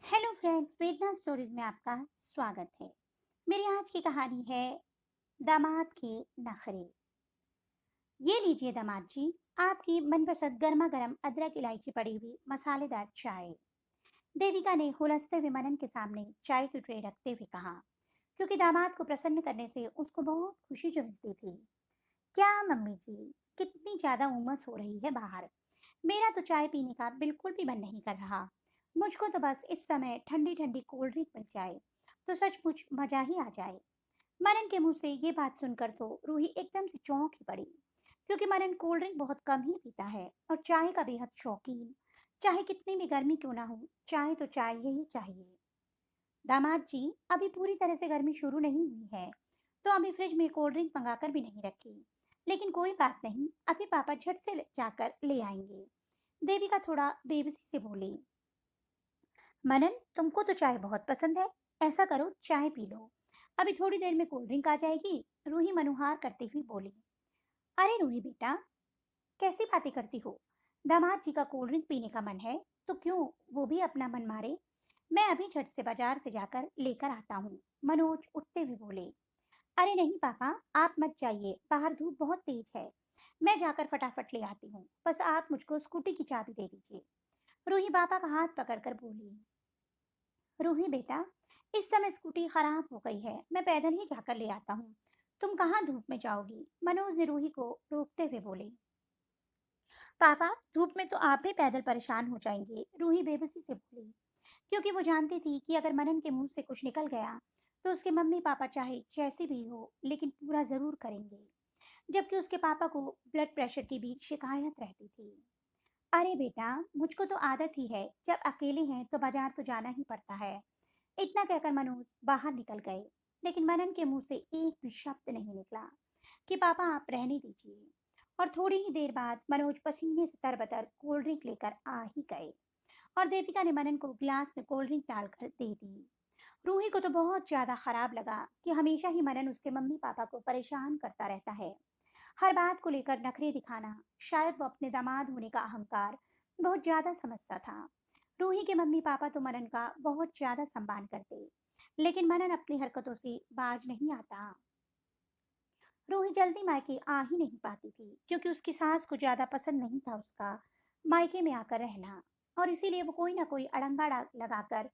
Hello friends, वेदना stories में आपका स्वागत है। मेरी आज की कहानी है दामाद के नखरे। ये लीजिए दामाद जी, आपकी मनपसंद गर्मा गर्म अदरक इलायची पड़ी हुई मसालेदार चाय। देविका ने हुलसते हुए मनन के सामने चाय की ट्रे रखते हुए कहा, क्योंकि दामाद को प्रसन्न करने से उसको बहुत खुशी जो मिलती थी। क्या मम्मी जी, कितनी ज्यादा उमस हो रही है बाहर। मेरा तो चाय पीने का बिल्कुल भी मन नहीं कर रहा। मुझको तो बस इस समय ठंडी ठंडी कोल्ड ड्रिंक मिल जाए तो सचमुच मजा ही आ जाए। मनन के मुंह से ये बात सुनकर तो रूही एकदम से चौंक ही पड़ी, क्योंकि मनन कोल्ड ड्रिंक बहुत कम ही पीता है और चाय का बेहद शौकीन। चाहे कितनी भी गर्मी क्यों ना हो, चाय तो चाहिए ही चाहिए। दामाद जी, अभी पूरी तरह से गर्मी शुरू नहीं हुई है, तो अभी फ्रिज में कोल्ड ड्रिंक मंगाकर भी नहीं रखी। लेकिन कोई बात नहीं, अभी पापा झट से जाकर ले आएंगे। देविका थोड़ा बेबसी से बोली। मनन, तुमको तो चाय बहुत पसंद है, ऐसा करो चाय पी लो, अभी थोड़ी देर में कोल्ड ड्रिंक आ जाएगी। रूही मनुहार करती हुई बोली। अरे रूही बेटा, कैसी बातें करती हो। दामाद जी का कोल्ड ड्रिंक पीने का मन है तो क्यों वो भी अपना मन मारे। मैं अभी झट से बाजार से जाकर लेकर आता हूँ, मनोज उठते हुए बोले। अरे नहीं पापा, आप मत जाइए, बाहर धूप बहुत तेज है। मैं जाकर फटाफट ले आती हूँ, बस आप मुझको स्कूटी की चाबी दे दीजिए। रूही पापा का हाथ पकड़कर बोली। रूही बेटा, इस समय स्कूटी खराब हो गई है, मैं पैदल ही जाकर ले आता हूँ। तुम कहाँ धूप में जाओगी, मनोज ने रूही को रोकते हुए बोले। पापा, धूप में तो आप भी पैदल परेशान हो जाएंगे, रूही बेबसी से बोली, क्योंकि वो जानती थी कि अगर मनन के मुंह से कुछ निकल गया तो उसके मम्मी पापा चाहे जैसी भी हो लेकिन पूरा जरूर करेंगे। जबकि उसके पापा को ब्लड प्रेशर की भी शिकायत रहती थी। अरे बेटा, मुझको तो आदत ही है, जब अकेले हैं तो बाजार तो जाना ही पड़ता है। इतना कहकर मनोज बाहर निकल गए, लेकिन मनन के मुंह से एक भी शब्द नहीं निकला कि पापा आप रहने दीजिए। और थोड़ी ही देर बाद मनोज पसीने से तरबतर कोल्ड ड्रिंक लेकर आ ही गए, और देविका ने मनन को गिलास में कोल्ड ड्रिंक डालकर दे दी। रूही को तो बहुत ज्यादा खराब लगा कि हमेशा ही मनन उसके मम्मी पापा को परेशान करता रहता है। हर बात को लेकर नखरे दिखाना, शायद वो अपने दामाद होने का अहंकार बहुत ज्यादा समझता था। रूही के मम्मी पापा तो मनन का बहुत ज्यादा सम्मान करते, लेकिन मनन अपनी हरकतों से बाज नहीं आता। रूही जल्दी मायके आ ही नहीं पाती थी, क्योंकि उसकी सास को ज्यादा पसंद नहीं था उसका मायके में आकर रहना, और इसीलिए वो कोई ना कोई अड़ंगा लगाकर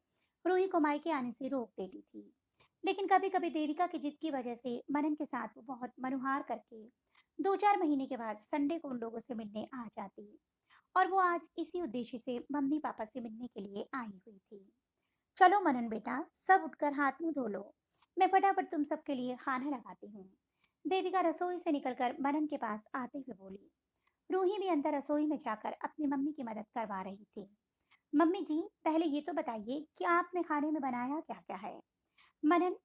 रूही को मायके आने से रोक देती थी। लेकिन कभी कभी देविका की जिद की वजह से मनन के साथ वो बहुत मनुहार करके 2-4 महीने के बाद संडे को उन लोगों से मिलने आ जाती, और वो आज इसी उद्देश्य से मम्मी पापा से मिलने के लिए आई हुई थी। चलो मनन बेटा, सब उठकर हाथ मुंह धो लो, मैं फटाफट तुम सबके लिए खाना लगाती हूँ। देविका रसोई से निकलकर मनन के पास आते हुए बोली। रूही भी अंदर रसोई में जाकर अपनी मम्मी की मदद करवा रही थी। मम्मी जी, पहले ये तो बताइए कि आपने खाने में बनाया क्या क्या है। मनन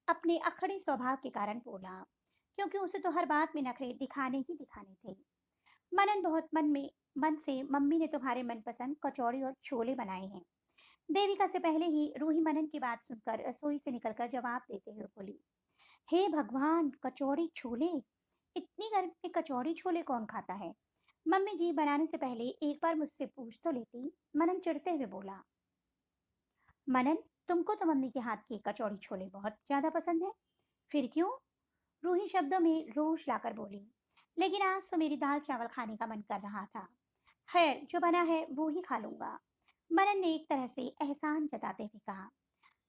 अपने अखड़े स्वभाव के कारण बोला, क्योंकि उसे तो हर बात में नखरे दिखाने ही दिखाने थे। मनन बहुत मन से मम्मी ने तुम्हारे मनपसंद कचौड़ी और छोले बनाए हैं। देविका से पहले ही रूही मनन की बात सुनकर रसोई से निकलकर जवाब देते हुए बोली। हे भगवान, कचौड़ी छोले, इतनी गर्मी में कचौड़ी छोले कौन खाता है। मम्मी जी, बनाने से पहले एक बार मुझसे पूछ तो लेती, मनन चिढ़ते हुए बोला। मनन, तुमको तो मम्मी के हाथ के कचौड़ी छोले बहुत ज्यादा पसंद है, फिर क्यों। रूही शब्दों में रोष लाकर बोली। लेकिन आज तो मेरी दाल चावल खाने का मन कर रहा था। खैर, जो बना है वो ही खा लूंगा, मनन ने एक तरह से एहसान जताते हुए कहा।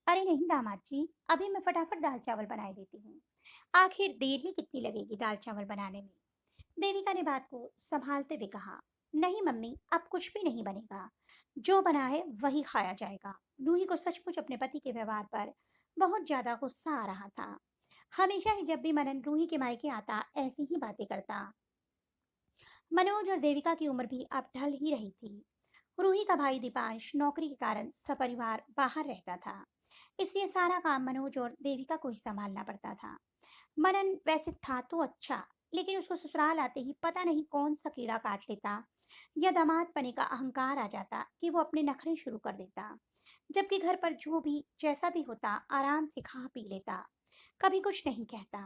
अरे नहीं दामाद जी, अभी मैं फटाफट दाल चावल बनाए देती हूँ, आखिर देर ही कितनी लगेगी दाल चावल बनाने में। देविका ने बात को संभालते हुए कहा। नहीं मम्मी, अब कुछ भी नहीं बनेगा, जो बना है वही खाया जाएगा। रूही को सचमुच अपने पति के व्यवहार पर बहुत ज्यादा गुस्सा आ रहा था। हमेशा ही जब भी मनन रूही के मायके आता ऐसी ही बातें करता। मनोज और देविका की उम्र भी अब ढल ही रही थी। रूही का भाई दीपांश नौकरी के कारण सपरिवार बाहर रहता था, इसलिए सारा काम मनोज और देविका को ही संभालना पड़ता था। मनन वैसे था तो अच्छा, लेकिन उसको ससुराल आते ही पता नहीं कौन सा कीड़ा काट लेता, या दामाद पने का अहंकार आ जाता कि वो अपने नखरे शुरू कर देता। जबकि घर पर जो भी जैसा भी होता आराम से खा पी लेता, कभी कुछ नहीं कहता।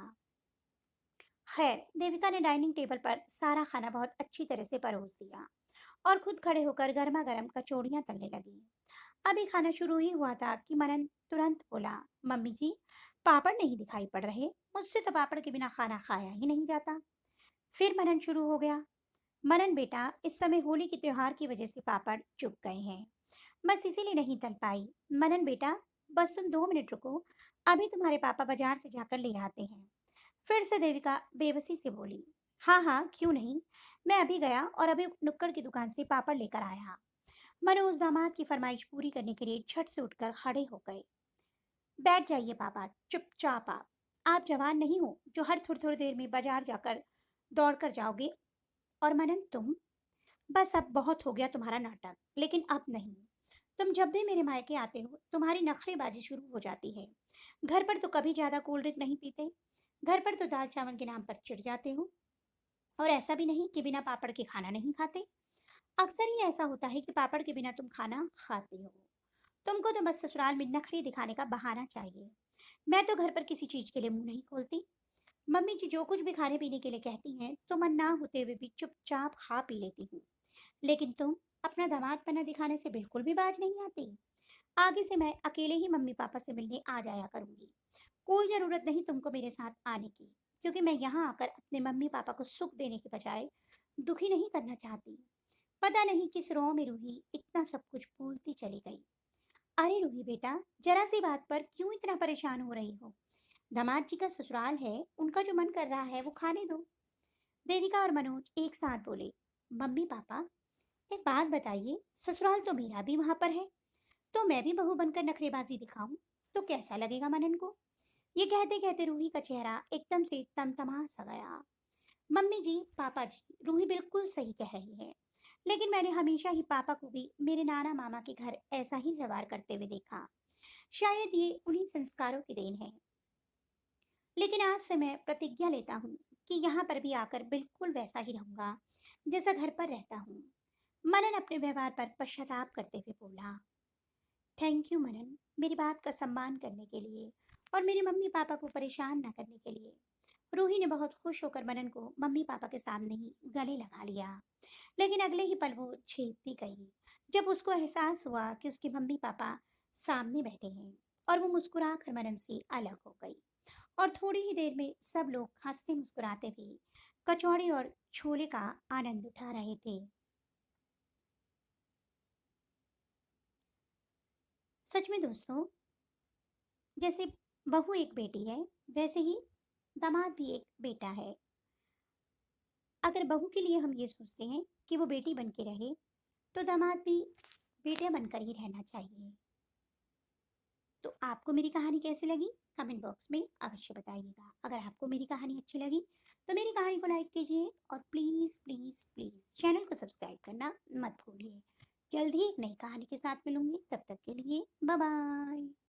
खैर, देविका ने डाइनिंग टेबल पर सारा खाना बहुत अच्छी तरह से परोस दिया और खुद खड़े होकर गर्मा गर्म कचौड़ियां तलने लगी। अभी खाना शुरू ही हुआ था कि मनन तुरंत बोला, मम्मी जी, पापड़ नहीं दिखाई पड़ रहे। मुझसे तो पापड़ के बिना खाना खाया ही नहीं जाता। फिर मनन शुरू हो गया, मनन बेटा, इस समय होली के त्योहार की वजह से पापड़ चुक गए हैं, बस इसीलिए नहीं तल पाई। मनन बेटा, बस तुम 2 मिनट रुको, अभी तुम्हारे पापा बाजार से जाकर ले आते हैं। फिर से देविका बेबसी से बोली, हाँ हाँ क्यों नहीं, मैं अभी गया और अभी नुक्कड़ की दुकान से पापड़ लेकर आया। मनोज दामाद की फरमाइश पूरी करने के लिए झट से उठकर खड़े हो गए। बैठ जाइए पापा, चुपचाप। आप जवान नहीं हो जो हर थोड़ी थोड़ी देर में बाजार जाकर दौड़ कर जाओगे। और मनन तुम, बस अब बहुत हो गया तुम्हारा नाटक, लेकिन अब नहीं। तुम जब भी मेरे मायके आते हो तुम्हारी नखरेबाजी शुरू हो जाती है। घर पर तो कभी ज्यादा कोल्ड ड्रिंक नहीं पीते, घर पर तो दाल चावल के नाम पर चिढ़ जाते हो। और ऐसा भी नहीं कि बिना पापड़ के खाना नहीं खाते, अक्सर ही ऐसा होता है कि पापड़ के बिना तुम खाना खाते हो। तुमको तो बस ससुराल में नखरे दिखाने का बहाना चाहिए। मैं तो घर पर किसी चीज के लिए मुंह नहीं खोलती। मम्मी जी जो कुछ भी खाने पीने के लिए कहती हैं तो मन ना होते हुए भी चुपचाप खा पी लेती हूँ। लेकिन तुम अपना दामादपना दिखाने से बिल्कुल भी बाज नहीं आती। आगे से मैं अकेले ही मम्मी पापा से मिलने आ जाया करूंगी। कोई जरूरत नहीं तुमको मेरे साथ आने की, क्योंकि मैं यहाँ आकर अपने मम्मी पापा को सुख देने के बजाय दुखी नहीं करना चाहती। पता नहीं किस रोह में रूही इतना सब कुछ भूलती चली गई। अरे रूही बेटा, जरा सी बात पर क्यों इतना परेशान हो रही हो? दामाद जी का ससुराल है, उनका जो मन कर रहा है वो खाने दो। देविका और मनोज एक साथ बोले, मम्मी पापा, एक बात बताइए, ससुराल तो मेरा भी वहां पर है, तो मैं भी बहू बनकर नखरेबाजी दिखाऊं तो कैसा लगेगा मनन को? ये कहते कहते रूही का चेहरा एकदम से तमतमा सा गया। मम्मी जी, पापा जी, रूही बिल्कुल सही कह रही है, लेकिन मैंने हमेशा ही पापा को भी मेरे नाना मामा के घर ऐसा ही व्यवहार करते हुए देखा। शायद ये उन्हीं संस्कारों की देन है। लेकिन आज से मैं प्रतिज्ञा लेता हूँ कि यहाँ पर भी आकर बिल्कुल वैसा ही रहूंगा जैसा घर पर रहता हूँ। मनन अपने व्यवहार पर पश्चाताप करते हुए बोला, थैंक यू मनन, मेरी बात का सम्मान करने के लिए और मेरे मम्मी पापा को परेशान न करने के लिए। रूही ने बहुत खुश होकर मनन को मम्मी पापा के सामने ही गले लगा लिया। लेकिन अगले ही पल वो छेप भी गई जब उसको एहसास हुआ कि उसके मम्मी पापा सामने बैठे हैं, और वो मुस्कुरा कर मनन से अलग हो गई। और थोड़ी ही देर में सब लोग हंसते मुस्कुराते भी कचौड़ी और छोले का आनंद उठा रहे थे। सच में दोस्तों, जैसे बहू एक बेटी है, वैसे ही दामाद भी एक बेटा है। अगर बहू के लिए हम ये सोचते हैं कि वो बेटी बन के रहे, तो दामाद भी बेटे बनकर ही रहना चाहिए। तो आपको मेरी कहानी कैसी लगी? कमेंट बॉक्स में अवश्य बताइएगा। अगर आपको मेरी कहानी अच्छी लगी तो मेरी कहानी को लाइक कीजिए और प्लीज़ प्लीज़ प्लीज़ चैनल को सब्सक्राइब करना मत भूलिए। जल्द ही एक नई कहानी के साथ मिलूंगी, तब तक के लिए बाय बाय।